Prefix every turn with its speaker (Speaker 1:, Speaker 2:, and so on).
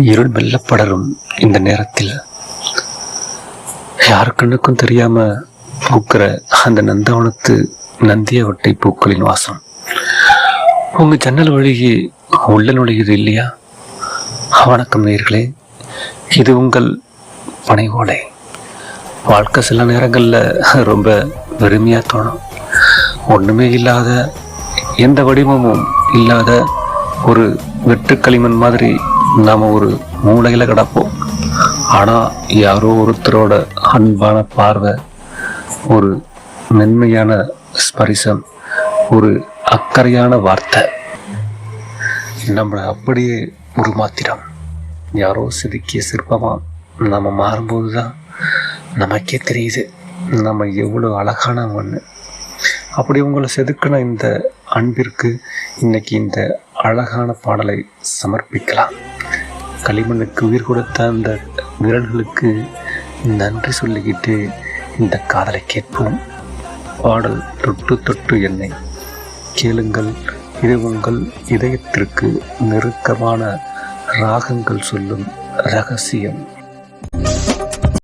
Speaker 1: இருள் மெல்ல படரும் இந்த நேரத்தில் யாரு கண்ணுக்கும் தெரியாம பூக்கிற அந்த நந்தவனத்து நந்தியவட்டை பூக்களின் வாசம் உங்க ஜன்னல் வழியே உள்ள நுழையுது இல்லையா? வணக்கம் நேயர்களே, இது உங்கள் பனை ஓலை. வாழ்க்கை சில நேரங்கள்ல ரொம்ப வெறுமையா தோணும். ஒண்ணுமே இல்லாத, எந்த வடிவமும் இல்லாத ஒரு வெற்றுக்களிமண் மாதிரி நாம ஒரு மூளையில கிடப்போம். ஆனா யாரோ ஒருத்தரோட அன்பான பார்வை, ஒரு மென்மையான ஸ்பரிசம், ஒரு அக்கறையான வார்த்தை நம்மளை அப்படியே உருமாத்திடும். யாரோ செதுக்கிய சிற்பமா நம்ம மாறும்போதுதான் நமக்கே தெரியுது நம்ம எவ்வளோ அழகானவன்னு. அப்படி உங்களை செதுக்கின இந்த அன்பிற்கு இன்னைக்கு இந்த அழகான பாடலை சமர்ப்பிக்கலாம். களிமண்ணுக்கு உயிர் கொடுத்த அந்த விரல்களுக்கு நன்றி சொல்லிக்கிட்டு இந்த காதலை கேட்போம். பாடல் தொட்டு தொட்டு என்னை கேளுங்கள். இது உங்கள் இதயத்திற்கு நெருக்கமான ராகங்கள் சொல்லும் ரகசியம்.